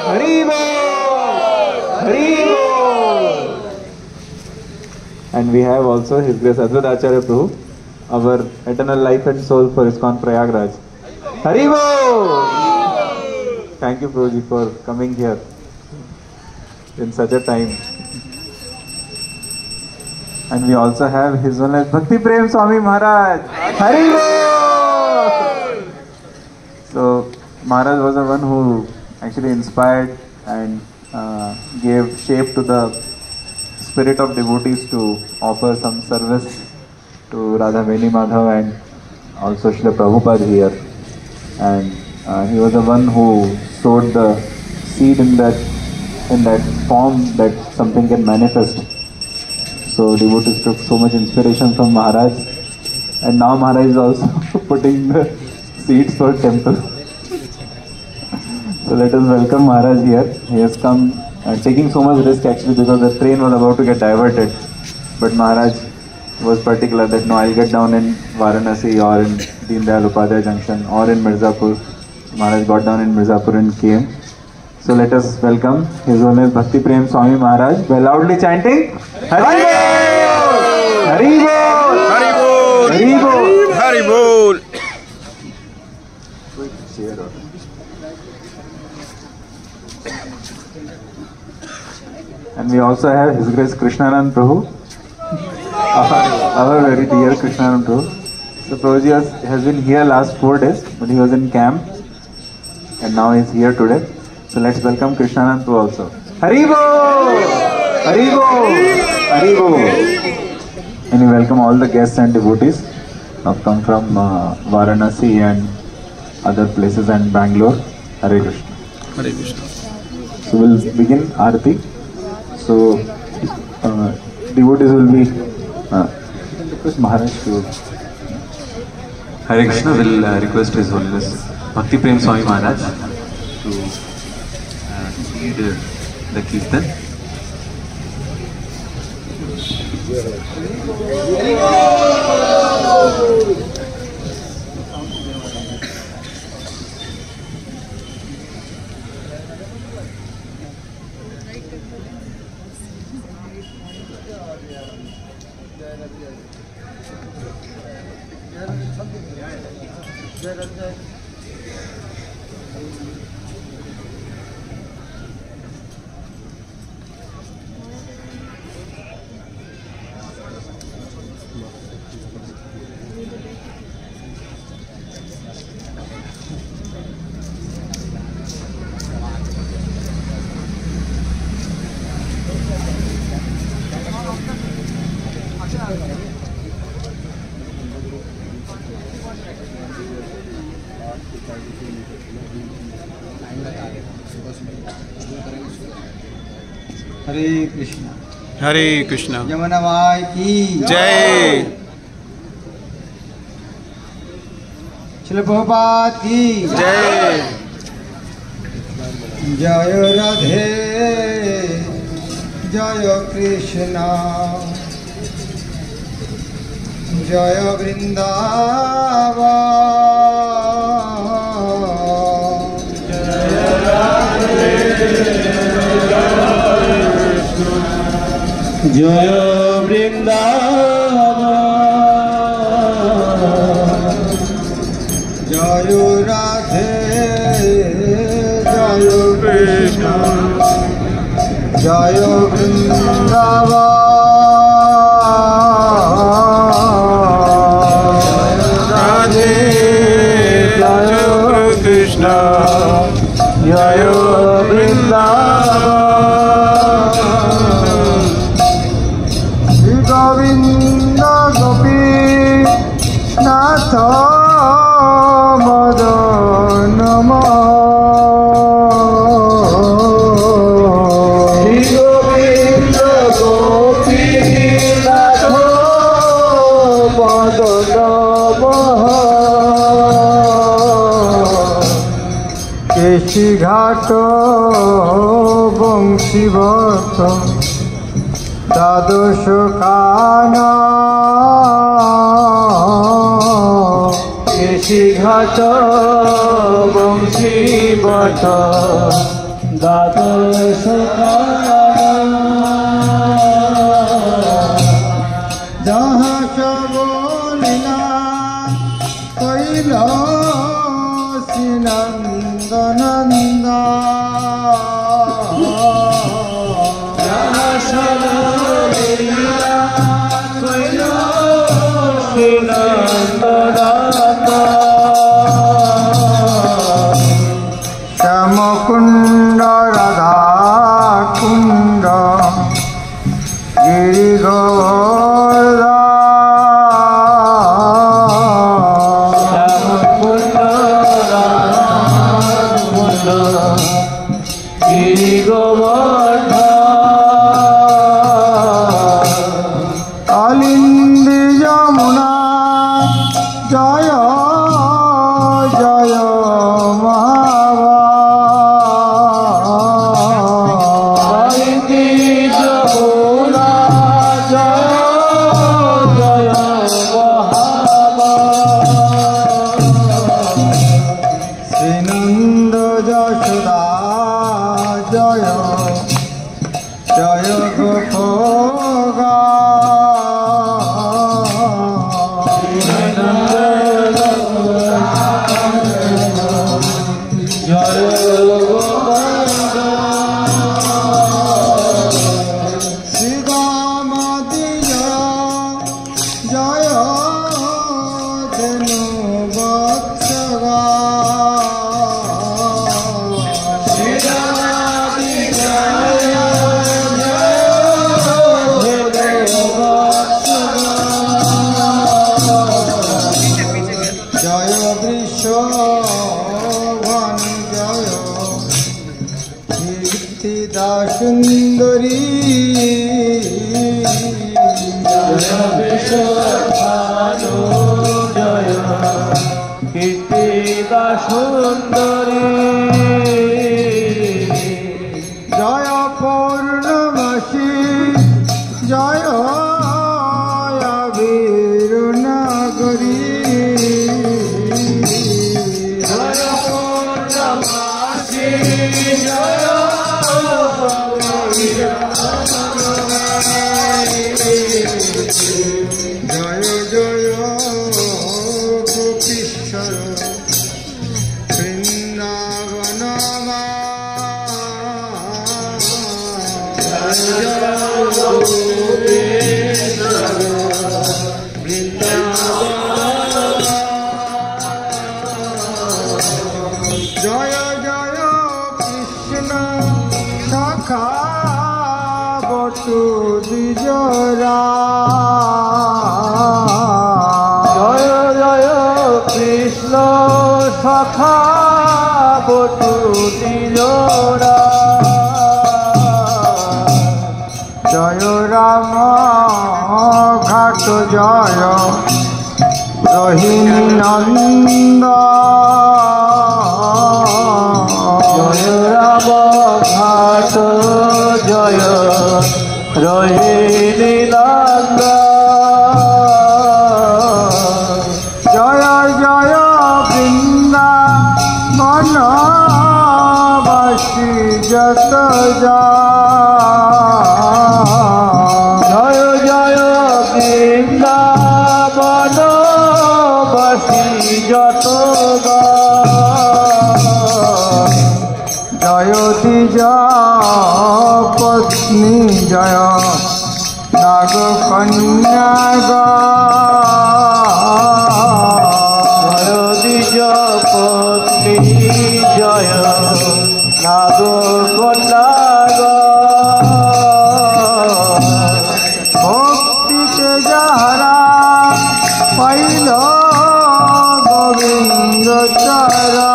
Haribo! Haribo! And we have also His Grace Advaita Acharya Prabhu, our eternal life and soul for ISKCON Prayagraj. Haribo! Thank you, Prabhuji, for coming here in such a time. And we also have His Holiness Bhakti Prem Swami Maharaj. Haribo! So, Maharaj was the one who actually inspired and gave shape to the spirit of devotees to offer some service to Radha Veni Madhav and also Srila Prabhupada here. And he was the one who sowed the seed in that form that something can manifest. So devotees took so much inspiration from Maharaj, and now Maharaj is also putting the seeds for temple. So let us welcome Maharaj here. He has come taking so much risk actually because the train was about to get diverted. But Maharaj was particular that no, I'll get down in Varanasi or in Deen Dayal Upadhyaya Junction or in Mirzapur. Maharaj got down in Mirzapur and came. So let us welcome His Holiness Bhakti Prem Swami Maharaj by loudly chanting Haribol! Haribol! Haribol! Haribol! And we also have His Grace Krishnanand Prabhu, our very dear Krishnanand Prabhu. So Prabhuji has been here last 4 days, but he was in camp and now he is here today. So let's welcome Krishnanand Prabhu also. Haribo! Haribo! Haribo! And we welcome all the guests and devotees who have come from Varanasi and other places and Bangalore. Hare Krishna. Hare Krishna. So we'll begin Aarti. So devotees will be request Maharaj to Hare Krishna. Will request His Holiness Bhakti Prem Swami Maharaj to lead the Kirtan. Hare Krishna Hare Krishna. Yamuna माई की Jai. Srila Prabhupada की Jai. जय राधे जय कृष्णा जय वृंदावन जय वृंदावन जय राधे जय कृष्ण जय Vrindavan Radhe Jai Krishna जय वृंदावन गोविंद गोपी नाथ मदन गोविंद गोपी नाथ मदन केशी घाट बंशीवत দ্বাদশ কানা কেশি ঘাট বংশী বট দ্বাদশ কারণ যাহা সব লীলা কৈল নন্দনন্দ যাহা সব লীলা কৈল নন্দনন্দ শ্যামকুণ্ড রাধা কুণ্ড গিরি গোবর্ধন গিরি গোবর্ধন কালিন্দী যমুনা জয় জয় সুন্দরী জয় কীর্তিদা সুন্দরী জয় পূর্ণমাসী জয় বীর নগরী জয় পূর্ণমাসী জয় জয় জয় গোপীশ্বর বৃন্দাবন জয় জয় কৃষ্ণ সখা বটু দ্বিজরা জয় জয় কৃষ্ণ সখা বটু দ্বিজরা জয় রাম ঘাট জয় রোহিণী নন্দ জয় রাম ঘাট জয় রোহিণী নন্দ জয় জয় বৃন্দাবন বাসী যত জয় জয় বৃন্দাবন বাসী যত জয় দ্বিজ পত্নী জয় নাগ কন্যা জয় দ্বিজ পত্নী জয় নাগ কন্যা ভক্তিতে যাহারা পাইল গোবিন্দ চারা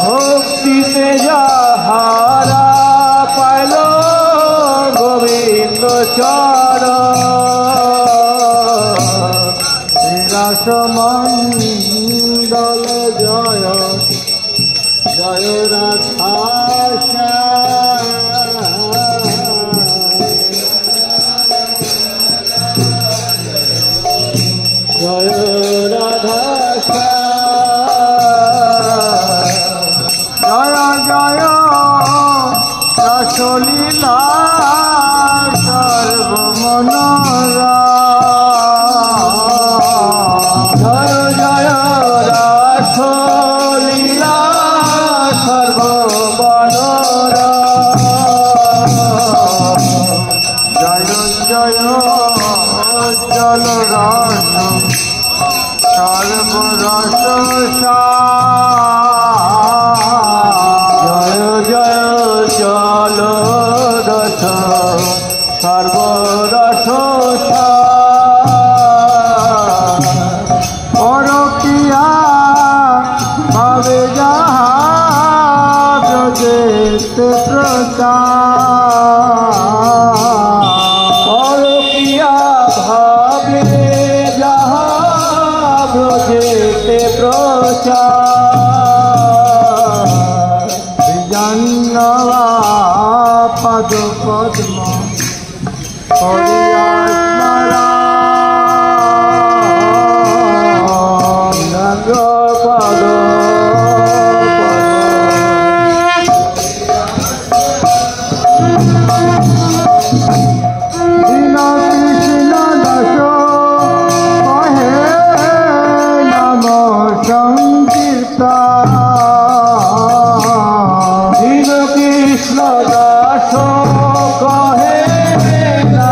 ভক্তিতে যাহারা পাইল গোবিন্দ চারা রাসমণ্ডল জয় জয় রাধা জয় রাধা भावे जहाँ ब्रजेते प्रचार और किया भावे जहाँ ब्रजेते प्रचार जन्नवा पद पद्म Krishna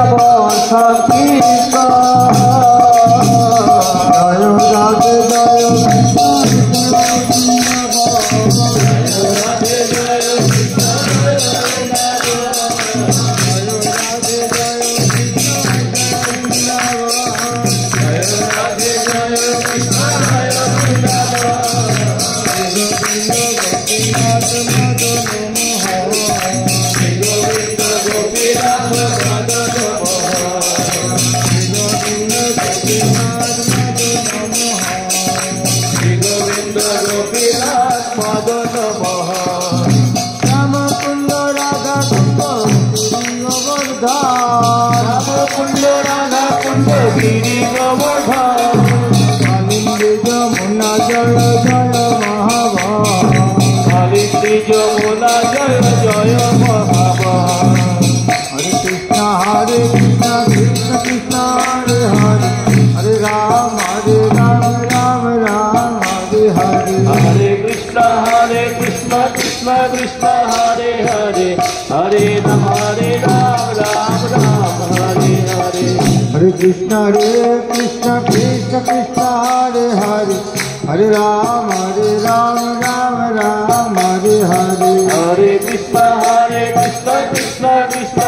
Krishna Krishna Krishna Hare Hare Hare Ram Ram Ram Hare Hare Hare Krishna Krishna Krishna Hare Hare Hare Ram Ram Hare Hare Hare Krishna Krishna Krishna Hare Hare Hare Ram Ram Hare Hare Hare Krishna Krishna Krishna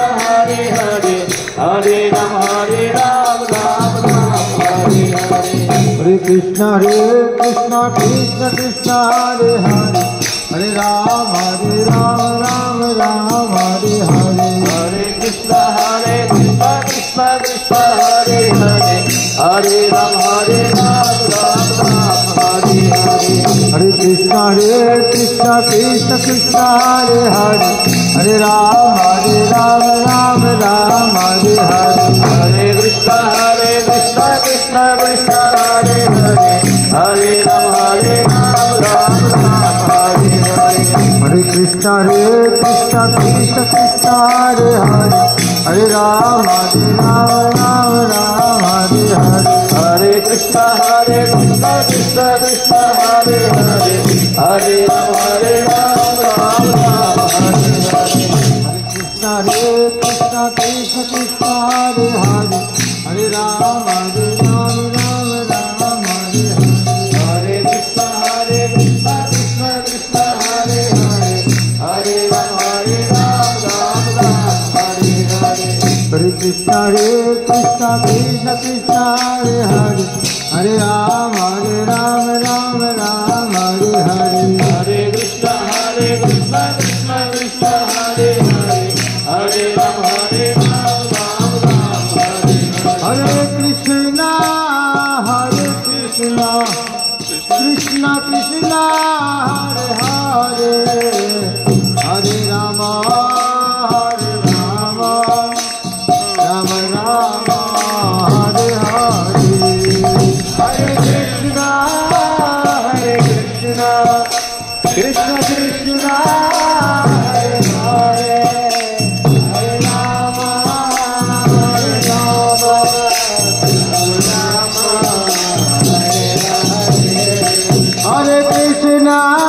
Hare Hare Hare Ram Ram Hare Hare Hare Krishna Krishna Krishna Hare Hare Hare Ram Ram Hare Hare Hare Krishna Krishna Krishna Hare Hare Hare Ram Hare Hare Hare Krishna Krishna Krishna Hare Hare Hare Ram Hare Hare Hare Krishna Krishna Krishna Hare Hare Hare Ram Hare Hare Krishna Krishna Krishna Hare Hare Hare Ram Hare Hare Krishna Krishna Krishna Hare Hare Hare Ram Hare Hare Krishna Krishna Krishna Hare Hare Hare Ram Hare Hare Hare Krishna Krishna Krishna Hare Hare Hare Ram Hare Hare Krishna Krishna Krishna Hare Hare Hare Rama Hare Rama Rama Rama Hare Hare Hare Krishna Krishna Krishna Hare Hare Hare Rama Hare Rama Rama Rama Hare Hare Hare Krishna